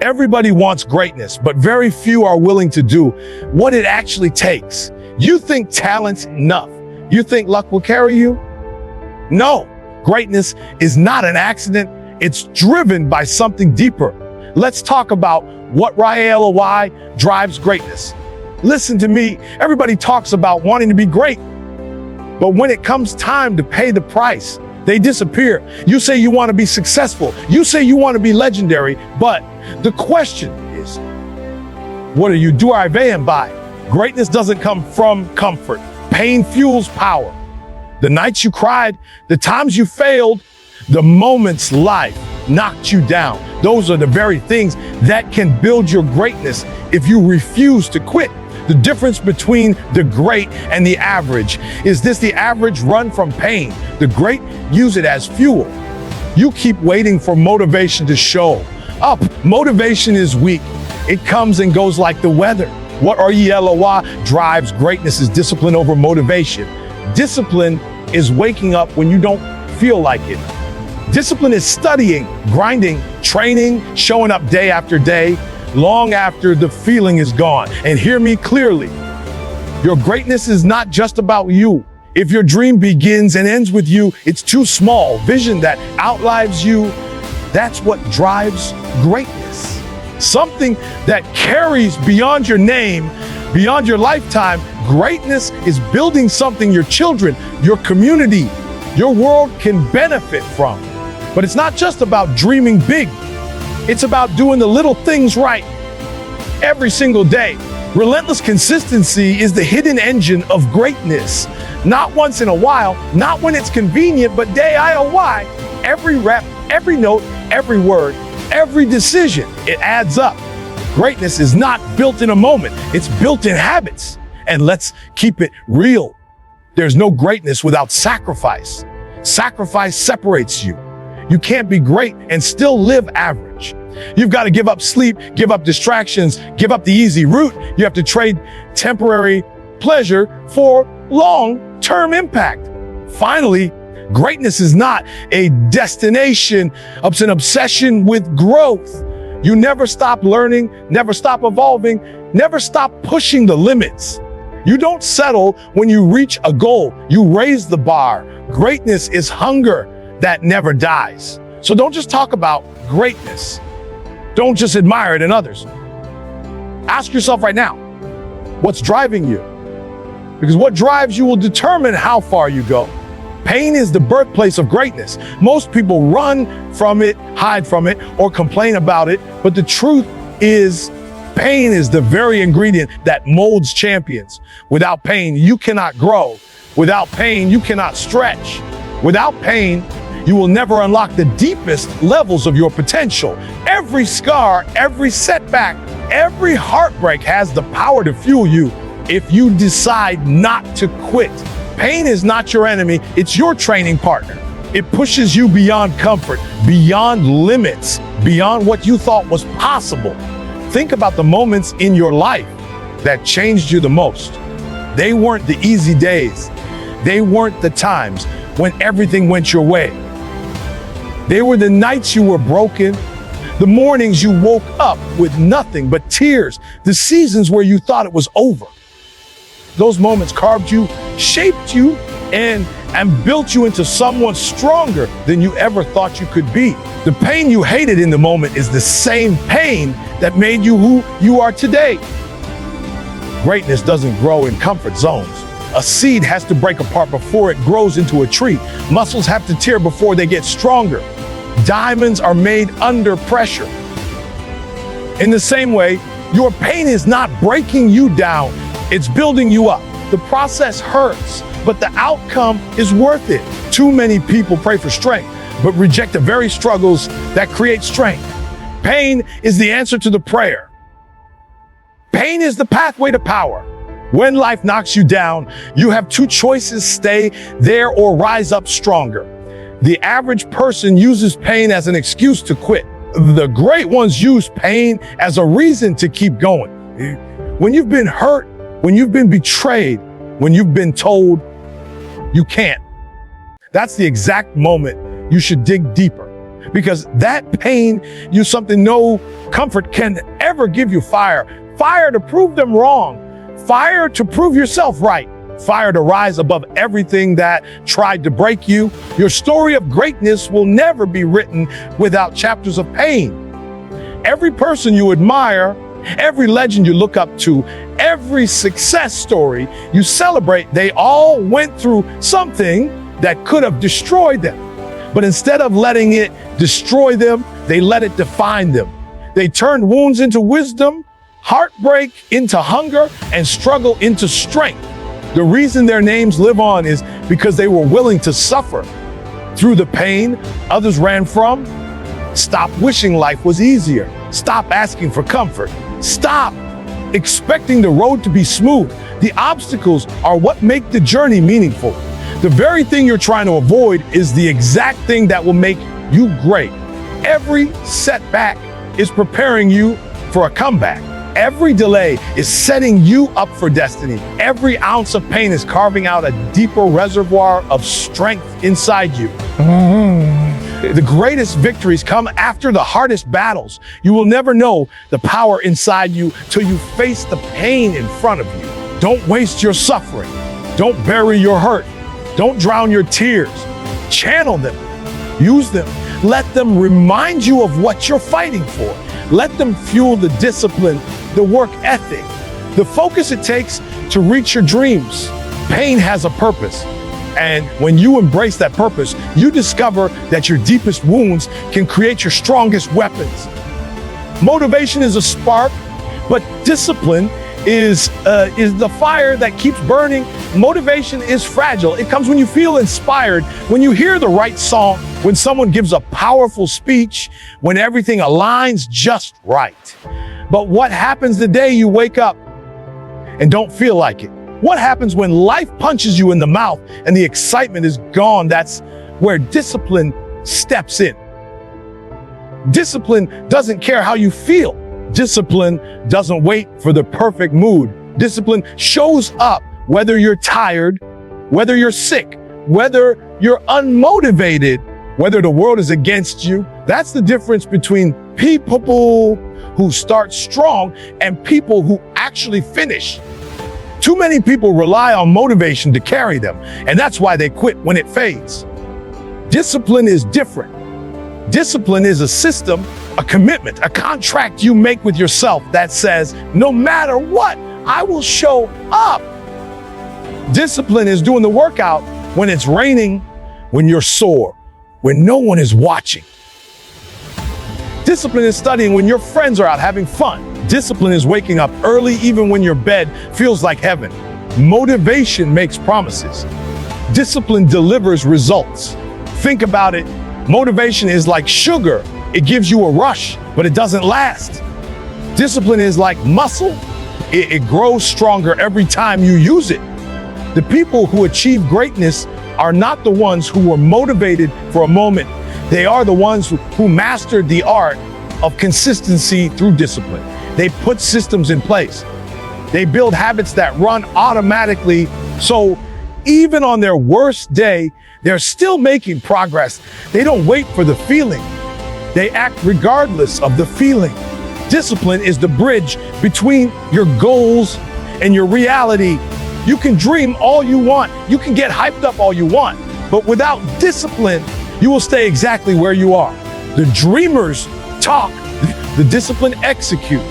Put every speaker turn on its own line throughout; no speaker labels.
Everybody wants greatness, but very few are willing to do what it actually takes. You think talent's enough. You think luck will carry you? No, greatness is not an accident. It's driven by something deeper. Let's talk about what RLY drives greatness. Listen to me, everybody talks about wanting to be great, but when it comes time to pay the price, they disappear. You say you want to be successful. You say you want to be legendary, but the question is, what are you driving by? Greatness doesn't come from comfort. Pain fuels power. The nights you cried, the times you failed, the moments life knocked you down. Those are the very things that can build your greatness if you refuse to quit. The difference between the great and the average is this: the average run from pain. The great use it as fuel. You keep waiting for motivation to show up. Motivation is weak. It comes and goes like the weather. What RLY drives greatness is discipline over motivation. Discipline is waking up when you don't feel like it. Discipline is studying, grinding, training, showing up day after day, long after the feeling is gone. And hear me clearly, your greatness is not just about you. If your dream begins and ends with you, it's too small. Vision that outlives you, that's what drives greatness. Something that carries beyond your name, beyond your lifetime. Greatness is building something your children, your community, your world can benefit from. But it's not just about dreaming big. It's about doing the little things right every single day. Relentless consistency is the hidden engine of greatness. Not once in a while, not when it's convenient, but DIY. Every rep, every note, every word, every decision, it adds up. Greatness is not built in a moment, it's built in habits. And let's keep it real. There's no greatness without sacrifice. Sacrifice separates you. You can't be great and still live average. You've got to give up sleep, give up distractions, give up the easy route. You have to trade temporary pleasure for long-term impact. Finally, greatness is not a destination, it's an obsession with growth. You never stop learning, never stop evolving, never stop pushing the limits. You don't settle when you reach a goal, you raise the bar. Greatness is hunger that never dies. So don't just talk about greatness. Don't just admire it in others. Ask yourself right now, what's driving you? Because what drives you will determine how far you go. Pain is the birthplace of greatness. Most people run from it, hide from it, or complain about it. But the truth is, pain is the very ingredient that molds champions. Without pain, you cannot grow. Without pain, you cannot stretch. Without pain, you will never unlock the deepest levels of your potential. Every scar, every setback, every heartbreak has the power to fuel you if you decide not to quit. Pain is not your enemy, it's your training partner. It pushes you beyond comfort, beyond limits, beyond what you thought was possible. Think about the moments in your life that changed you the most. They weren't the easy days. They weren't the times when everything went your way. They were the nights you were broken, the mornings you woke up with nothing but tears, the seasons where you thought it was over. Those moments carved you, shaped you, and built you into someone stronger than you ever thought you could be. The pain you hated in the moment is the same pain that made you who you are today. Greatness doesn't grow in comfort zones. A seed has to break apart before it grows into a tree. Muscles have to tear before they get stronger. Diamonds are made under pressure. In the same way, your pain is not breaking you down, it's building you up. The process hurts, but the outcome is worth it. Too many people pray for strength, but reject the very struggles that create strength. Pain is the answer to the prayer. Pain is the pathway to power. When life knocks you down, you have two choices: stay there or rise up stronger. The average person uses pain as an excuse to quit. The great ones use pain as a reason to keep going. When you've been hurt, when you've been betrayed, when you've been told you can't, that's the exact moment you should dig deeper. because that pain, you something no comfort can ever give you. Fire to prove them wrong, fire to prove yourself right, fire to rise above everything that tried to break you. Your story of greatness will never be written without chapters of pain. Every person you admire, every legend you look up to, every success story you celebrate, they all went through something that could have destroyed them. But instead of letting it destroy them, they let it define them. They turned wounds into wisdom, heartbreak into hunger, and struggle into strength. The reason their names live on is because they were willing to suffer through the pain others ran from. Stop wishing life was easier. Stop asking for comfort. Stop expecting the road to be smooth. The obstacles are what make the journey meaningful. The very thing you're trying to avoid is the exact thing that will make you great. Every setback is preparing you for a comeback. Every delay is setting you up for destiny. Every ounce of pain is carving out a deeper reservoir of strength inside you. The greatest victories come after the hardest battles. You will never know the power inside you till you face the pain in front of you. Don't waste your suffering. Don't bury your hurt. Don't drown your tears. Channel them. Use them. Let them remind you of what you're fighting for. Let them fuel the discipline, the work ethic, the focus it takes to reach your dreams. Pain has a purpose. And when you embrace that purpose, you discover that your deepest wounds can create your strongest weapons. Motivation is a spark, but discipline is the fire that keeps burning. Motivation is fragile. It comes when you feel inspired, when you hear the right song, when someone gives a powerful speech, when everything aligns just right. But what happens the day you wake up and don't feel like it? What happens when life punches you in the mouth and the excitement is gone? That's where discipline steps in. Discipline doesn't care how you feel. Discipline doesn't wait for the perfect mood. Discipline shows up whether you're tired, whether you're sick, whether you're unmotivated, whether the world is against you. That's the difference between people who start strong and people who actually finish. Too many people rely on motivation to carry them, and that's why they quit when it fades. Discipline is different. Discipline is a system, a commitment, a contract you make with yourself that says, no matter what, I will show up. Discipline is doing the workout when it's raining, when you're sore, when no one is watching. Discipline is studying when your friends are out having fun. Discipline is waking up early even when your bed feels like heaven. Motivation makes promises. Discipline delivers results. Think about it. Motivation is like sugar. It gives you a rush, but it doesn't last. Discipline is like muscle. It grows stronger every time you use it. The people who achieve greatness are not the ones who were motivated for a moment. They are the ones who mastered the art of consistency through discipline. They put systems in place. They build habits that run automatically, so even on their worst day, they're still making progress. They don't wait for the feeling. They act regardless of the feeling. Discipline is the bridge between your goals and your reality. You can dream all you want. You can get hyped up all you want. But without discipline, you will stay exactly where you are. The dreamers talk, the discipline execute.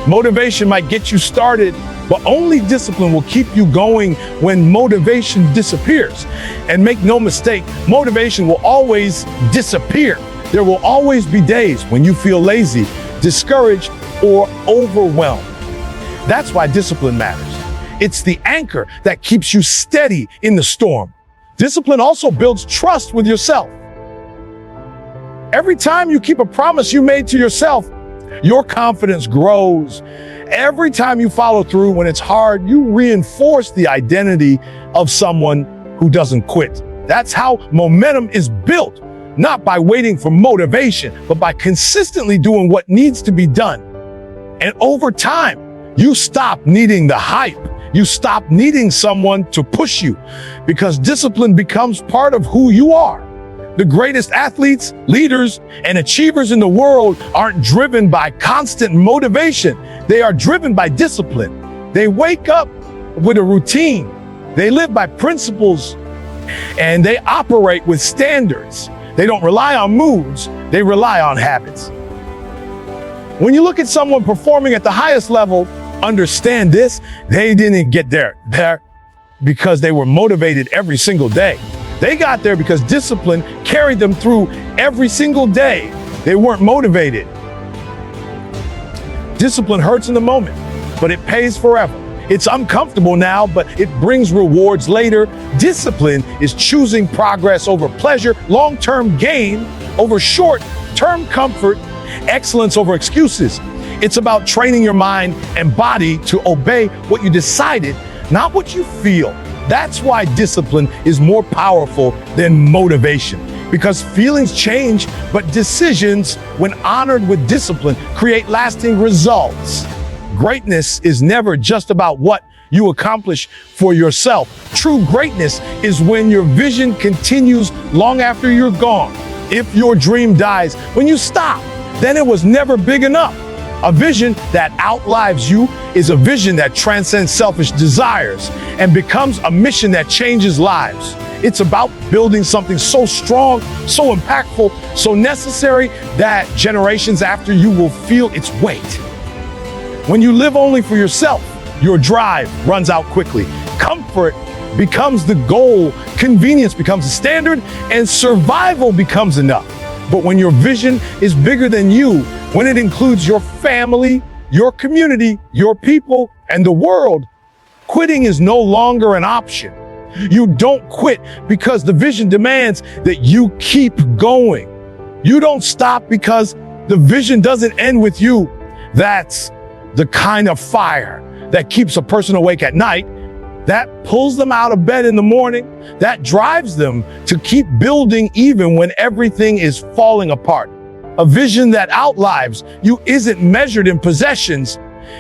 Motivation might get you started, but only discipline will keep you going when motivation disappears. And make no mistake, motivation will always disappear. There will always be days when you feel lazy, discouraged, or overwhelmed. That's why discipline matters. It's the anchor that keeps you steady in the storm. Discipline also builds trust with yourself. Every time you keep a promise you made to yourself, your confidence grows. Every time you follow through when it's hard, you reinforce the identity of someone who doesn't quit. That's how momentum is built, not by waiting for motivation, but by consistently doing what needs to be done. And over time, you stop needing the hype. You stop needing someone to push you because discipline becomes part of who you are. The greatest athletes, leaders, and achievers in the world aren't driven by constant motivation. They are driven by discipline. They wake up with a routine. They live by principles, and they operate with standards. They don't rely on moods, they rely on habits. When you look at someone performing at the highest level, understand this: they didn't get there because they were motivated every single day. They got there because discipline carried them through every single day. They weren't motivated. Discipline hurts in the moment, but it pays forever. It's uncomfortable now, but it brings rewards later. Discipline is choosing progress over pleasure, long-term gain over short-term comfort, excellence over excuses. It's about training your mind and body to obey what you decided, not what you feel. That's why discipline is more powerful than motivation, because feelings change, but decisions, when honored with discipline, create lasting results. Greatness is never just about what you accomplish for yourself. True greatness is when your vision continues long after you're gone. If your dream dies when you stop, then it was never big enough. A vision that outlives you is a vision that transcends selfish desires and becomes a mission that changes lives. It's about building something so strong, so impactful, so necessary that generations after you will feel its weight. When you live only for yourself, your drive runs out quickly. Comfort becomes the goal, convenience becomes the standard, and survival becomes enough. But when your vision is bigger than you, when it includes your family, your community, your people, and the world, quitting is no longer an option. You don't quit because the vision demands that you keep going. You don't stop because the vision doesn't end with you. That's the kind of fire that keeps a person awake at night, that pulls them out of bed in the morning, that drives them to keep building even when everything is falling apart. A vision that outlives you isn't measured in possessions,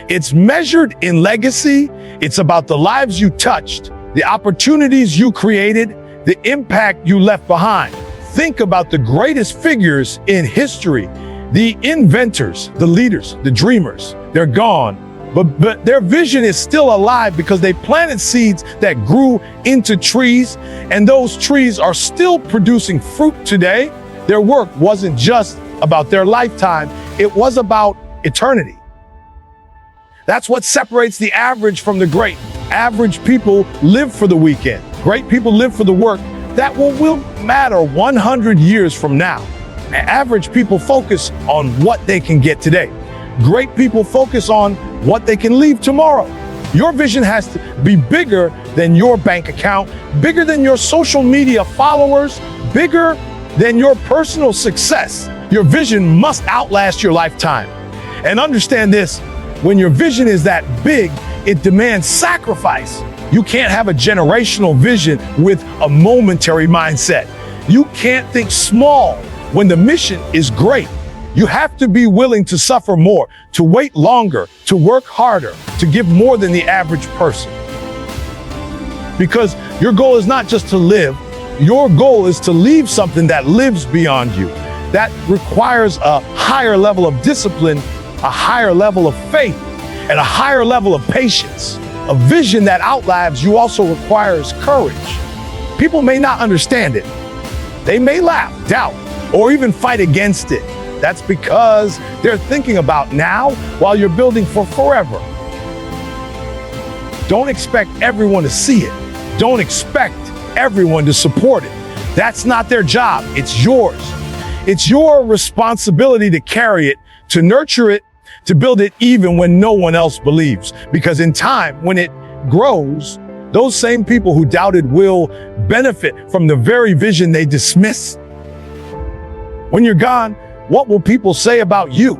it's measured in legacy. It's about the lives you touched, the opportunities you created, the impact you left behind. Think about the greatest figures in history, the inventors, the leaders, the dreamers. They're gone, but their vision is still alive because they planted seeds that grew into trees, and those trees are still producing fruit today. Their work wasn't just about their lifetime, it was about eternity. That's what separates the average from the great. Average people live for the weekend. Great people live for the work that will matter 100 years from now. Average people focus on what they can get today. Great people focus on what they can leave tomorrow. Your vision has to be bigger than your bank account, bigger than your social media followers, bigger than your personal success. Your vision must outlast your lifetime. And understand this, when your vision is that big, it demands sacrifice. You can't have a generational vision with a momentary mindset. You can't think small when the mission is great. You have to be willing to suffer more, to wait longer, to work harder, to give more than the average person. Because your goal is not just to live, your goal is to leave something that lives beyond you. That requires a higher level of discipline, a higher level of faith, and a higher level of patience. A vision that outlives you also requires courage. People may not understand it. They may laugh, doubt, or even fight against it. That's because they're thinking about now while you're building for forever. Don't expect everyone to see it. Don't expect everyone to support it. That's not their job. It's yours. It's your responsibility to carry it, to nurture it, to build it even when no one else believes. Because in time, when it grows, those same people who doubted will benefit from the very vision they dismiss. When you're gone, what will people say about you?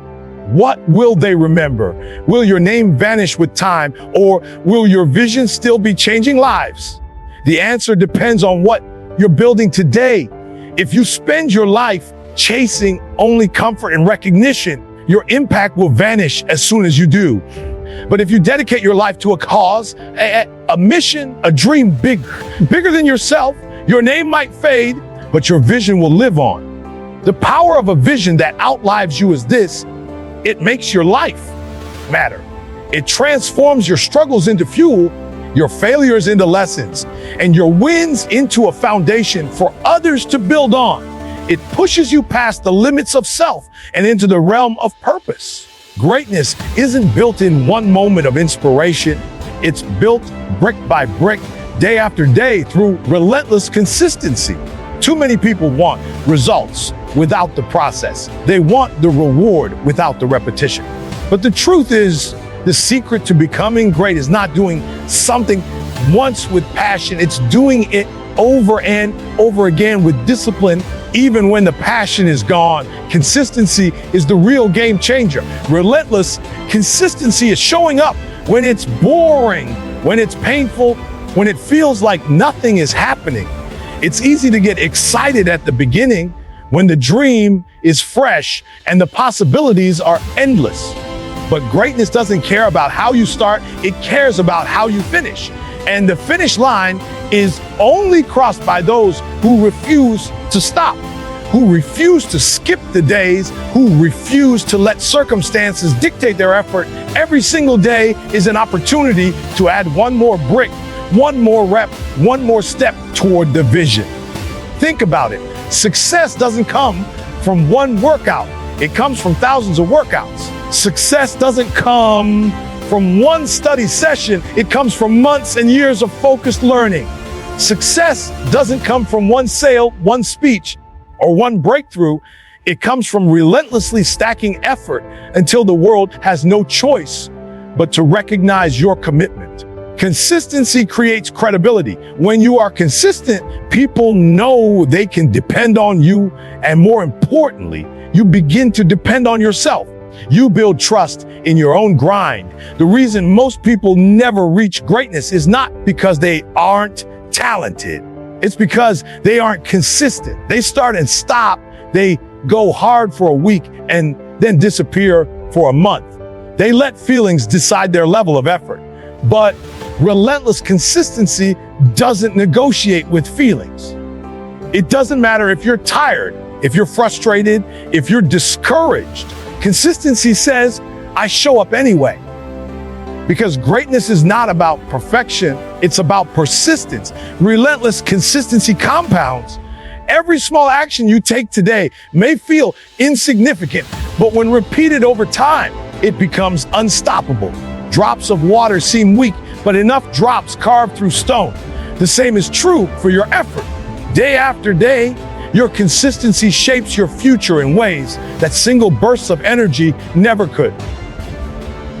What will they remember? Will your name vanish with time, or will your vision still be changing lives? The answer depends on what you're building today. If you spend your life chasing only comfort and recognition, your impact will vanish as soon as you do. But if you dedicate your life to a cause, a mission, a dream bigger than yourself, your name might fade, but your vision will live on. The power of a vision that outlives you is this: it makes your life matter. It transforms your struggles into fuel, your failures into lessons, and your wins into a foundation for others to build on. It pushes you past the limits of self and into the realm of purpose. Greatness isn't built in one moment of inspiration. It's built brick by brick, day after day, through relentless consistency. Too many people want results without the process. They want the reward without the repetition. But the truth is, the secret to becoming great is not doing something once with passion. It's doing it over and over again with discipline, even when the passion is gone. Consistency is the real game changer. Relentless consistency is showing up when it's boring, when it's painful, when it feels like nothing is happening. It's easy to get excited at the beginning when the dream is fresh and the possibilities are endless. But greatness doesn't care about how you start, it cares about how you finish. And the finish line is only crossed by those who refuse to stop, who refuse to skip the days, who refuse to let circumstances dictate their effort. Every single day is an opportunity to add one more brick, one more rep, one more step toward the vision. Think about it. Success doesn't come from one workout. It comes from thousands of workouts. Success doesn't come from one study session. It comes from months and years of focused learning. Success doesn't come from one sale, one speech, or one breakthrough. It comes from relentlessly stacking effort until the world has no choice but to recognize your commitment. Consistency creates credibility. When you are consistent, people know they can depend on you, and more importantly, you begin to depend on yourself. You build trust in your own grind. The reason most people never reach greatness is not because they aren't talented. It's because they aren't consistent. They start and stop. They go hard for a week and then disappear for a month. They let feelings decide their level of effort. But relentless consistency doesn't negotiate with feelings. It doesn't matter if you're tired, if you're frustrated, if you're discouraged. Consistency says, I show up anyway. Because greatness is not about perfection, it's about persistence. Relentless consistency compounds. Every small action you take today may feel insignificant, but when repeated over time, it becomes unstoppable. Drops of water seem weak, but enough drops carve through stone. The same is true for your effort. Day after day, your consistency shapes your future in ways that single bursts of energy never could.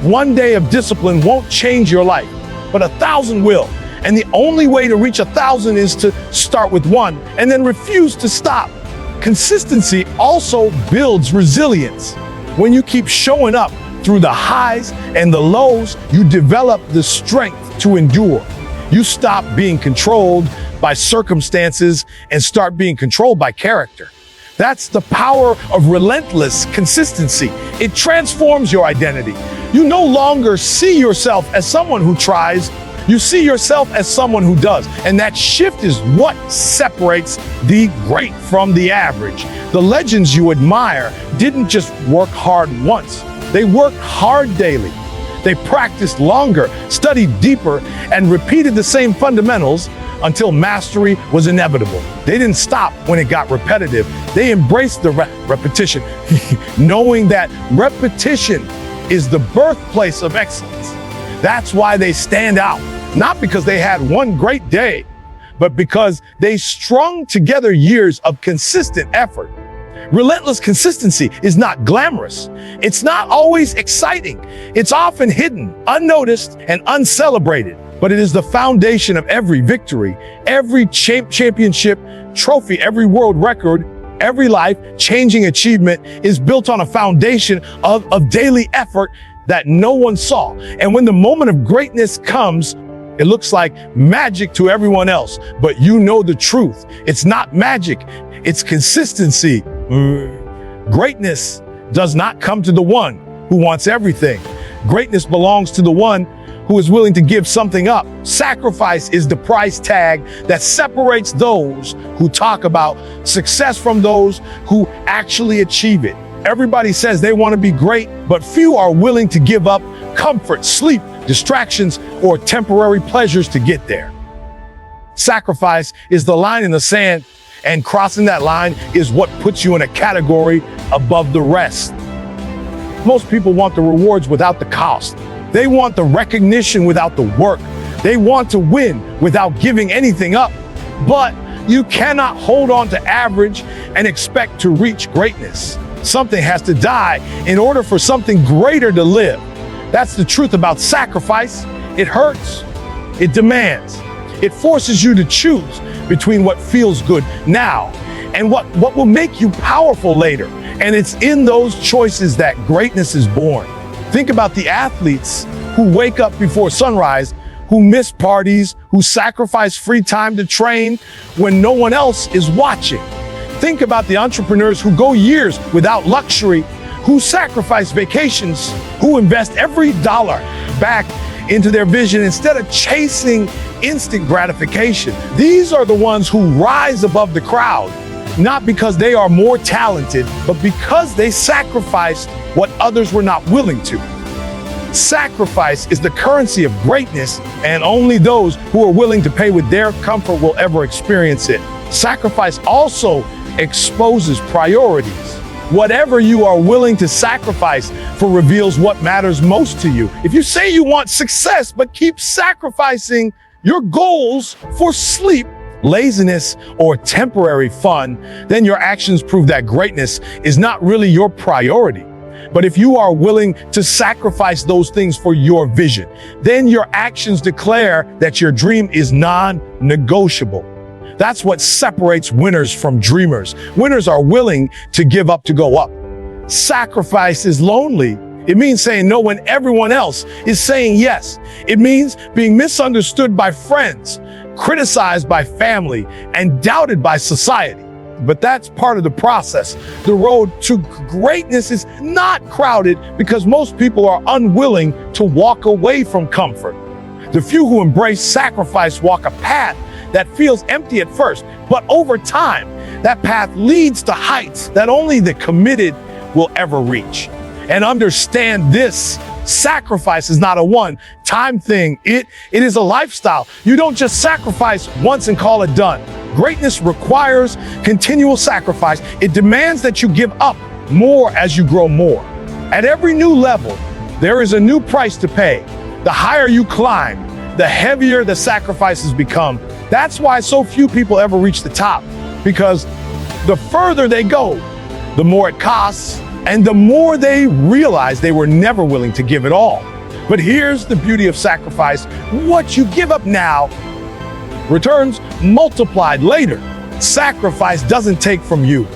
One day of discipline won't change your life, but 1,000 will. And the only way to reach 1,000 is to start with one and then refuse to stop. Consistency also builds resilience. When you keep showing up through the highs and the lows, you develop the strength to endure. You stop being controlled by circumstances and start being controlled by character. That's the power of relentless consistency. It transforms your identity. You no longer see yourself as someone who tries, you see yourself as someone who does. And that shift is what separates the great from the average. The legends you admire didn't just work hard once. They worked hard daily. They practiced longer, studied deeper, and repeated the same fundamentals until mastery was inevitable. They didn't stop when it got repetitive. They embraced the repetition, knowing that repetition is the birthplace of excellence. That's why they stand out, not because they had one great day, but because they strung together years of consistent effort. Relentless consistency is not glamorous. It's not always exciting. It's often hidden, unnoticed, and uncelebrated. But it is the foundation of every victory, every championship trophy, every world record, every life-changing achievement is built on a foundation of daily effort that no one saw. And when the moment of greatness comes, it looks like magic to everyone else, but you know the truth. It's not magic, it's consistency. Greatness does not come to the one who wants everything. Greatness belongs to the one who is willing to give something up. Sacrifice is the price tag that separates those who talk about success from those who actually achieve it. Everybody says they want to be great, but few are willing to give up comfort, sleep, distractions, or temporary pleasures to get there. Sacrifice is the line in the sand, and crossing that line is what puts you in a category above the rest. Most people want the rewards without the cost. They want the recognition without the work. They want to win without giving anything up. But you cannot hold on to average and expect to reach greatness. Something has to die in order for something greater to live. That's the truth about sacrifice. It hurts. It demands. It forces you to choose between what feels good now and what will make you powerful later. And it's in those choices that greatness is born. Think about the athletes who wake up before sunrise, who miss parties, who sacrifice free time to train when no one else is watching. Think about the entrepreneurs who go years without luxury, who sacrifice vacations, who invest every dollar back into their vision instead of chasing instant gratification. These are the ones who rise above the crowd, not because they are more talented, but because they sacrificed what others were not willing to. Sacrifice is the currency of greatness, and only those who are willing to pay with their comfort will ever experience it. Sacrifice also exposes priorities. Whatever you are willing to sacrifice for reveals what matters most to you. If you say you want success, but keep sacrificing your goals for sleep, laziness, or temporary fun, then your actions prove that greatness is not really your priority. But if you are willing to sacrifice those things for your vision, then your actions declare that your dream is non-negotiable. That's what separates winners from dreamers. Winners are willing to give up to go up. Sacrifice is lonely. It means saying no when everyone else is saying yes. It means being misunderstood by friends, criticized by family, and doubted by society. But that's part of the process. The road to greatness is not crowded because most people are unwilling to walk away from comfort. The few who embrace sacrifice walk a path that feels empty at first, but over time, that path leads to heights that only the committed will ever reach. And understand this, sacrifice is not a one-time thing. It is a lifestyle. You don't just sacrifice once and call it done. Greatness requires continual sacrifice. It demands that you give up more as you grow more. At every new level, there is a new price to pay. The higher you climb, the heavier the sacrifices become. That's why so few people ever reach the top, because the further they go, the more it costs, and the more they realize they were never willing to give it all. But here's the beauty of sacrifice. What you give up now returns multiplied later. Sacrifice doesn't take from you.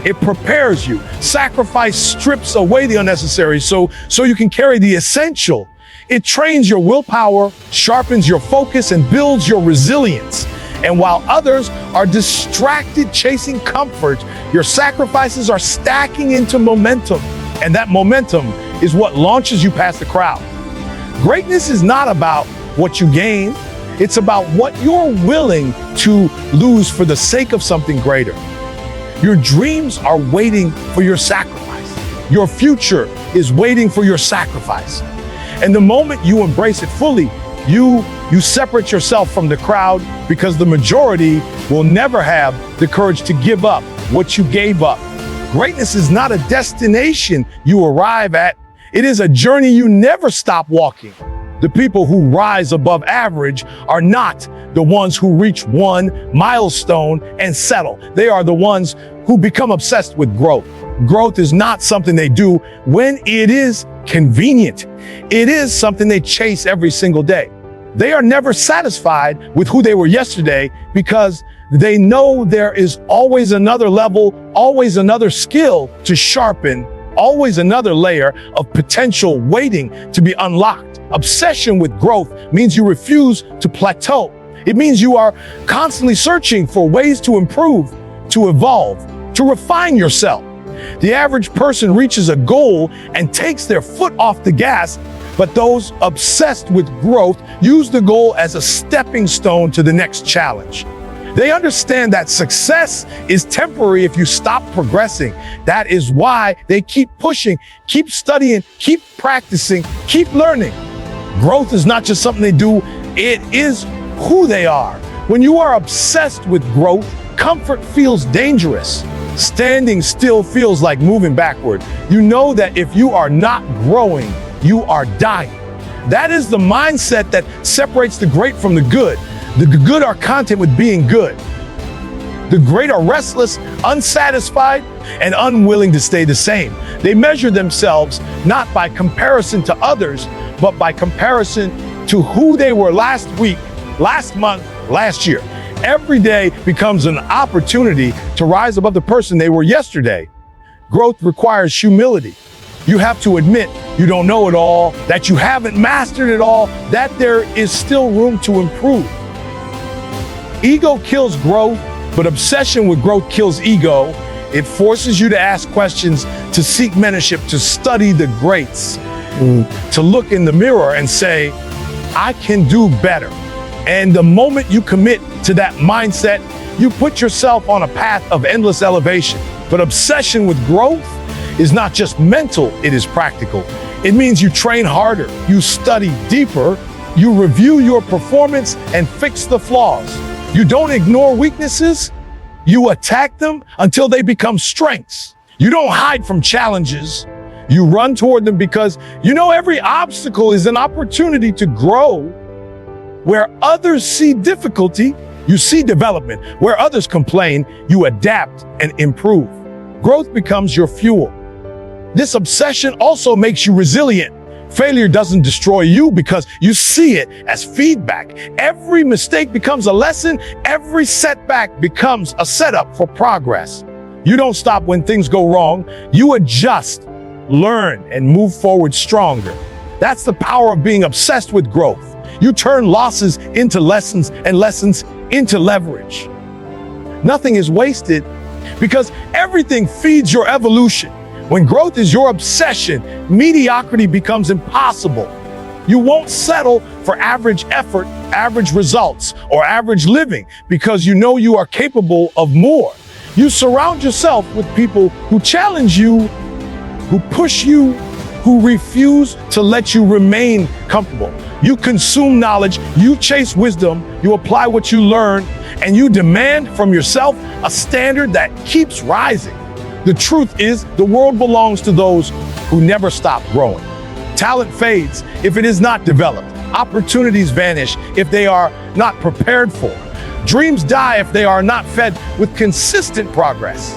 It prepares you. Sacrifice strips away the unnecessary so you can carry the essential. It trains your willpower, sharpens your focus, and builds your resilience. And while others are distracted chasing comfort, your sacrifices are stacking into momentum. And that momentum is what launches you past the crowd. Greatness is not about what you gain. It's about what you're willing to lose for the sake of something greater. Your dreams are waiting for your sacrifice. Your future is waiting for your sacrifice. And the moment you embrace it fully, you separate yourself from the crowd, because the majority will never have the courage to give up what you gave up. Greatness is not a destination you arrive at. It is a journey you never stop walking. The people who rise above average are not the ones who reach one milestone and settle. They are the ones who become obsessed with growth. Growth is not something they do when it is convenient. It is something they chase every single day. They are never satisfied with who they were yesterday, because they know there is always another level, always another skill to sharpen, always another layer of potential waiting to be unlocked. Obsession with growth means you refuse to plateau. It means you are constantly searching for ways to improve, to evolve, to refine yourself. The average person reaches a goal and takes their foot off the gas But those obsessed with growth use the goal as a stepping stone to the next challenge. They understand that success is temporary if you stop progressing. That is why they keep pushing, keep studying, keep practicing, keep learning. Growth is not just something they do, it is who they are. When you are obsessed with growth, comfort feels dangerous. Standing still feels like moving backward. You know that if you are not growing, you are dying. That is the mindset that separates the great from the good. The good are content with being good. The great are restless, unsatisfied, and unwilling to stay the same. They measure themselves not by comparison to others, but by comparison to who they were last week, last month, last year. Every day becomes an opportunity to rise above the person they were yesterday. Growth requires humility. You have to admit you don't know it all, that you haven't mastered it all, that there is still room to improve. Ego kills growth, but obsession with growth kills ego. It forces you to ask questions, to seek mentorship, to study the greats, to look in the mirror and say, I can do better. And the moment you commit to that mindset, you put yourself on a path of endless elevation. But obsession with growth is not just mental, it is practical. It means you train harder, you study deeper, you review your performance and fix the flaws. You don't ignore weaknesses, you attack them until they become strengths. You don't hide from challenges, you run toward them because you know every obstacle is an opportunity to grow. Where others see difficulty, you see development. Where others complain, you adapt and improve. Growth becomes your fuel. This obsession also makes you resilient. Failure doesn't destroy you because you see it as feedback. Every mistake becomes a lesson. Every setback becomes a setup for progress. You don't stop when things go wrong. You adjust, learn, and move forward stronger. That's the power of being obsessed with growth. You turn losses into lessons and lessons into leverage. Nothing is wasted because everything feeds your evolution. When growth is your obsession, mediocrity becomes impossible. You won't settle for average effort, average results, or average living because you know you are capable of more. You surround yourself with people who challenge you, who push you, who refuse to let you remain comfortable. You consume knowledge, you chase wisdom, you apply what you learn, and you demand from yourself a standard that keeps rising. The truth is, the world belongs to those who never stop growing. Talent fades if it is not developed. Opportunities vanish if they are not prepared for. Dreams die if they are not fed with consistent progress.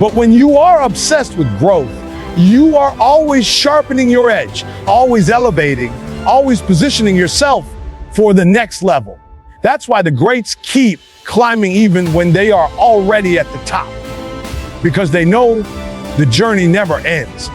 But when you are obsessed with growth, you are always sharpening your edge, always elevating, always positioning yourself for the next level. That's why the greats keep climbing even when they are already at the top, because they know the journey never ends.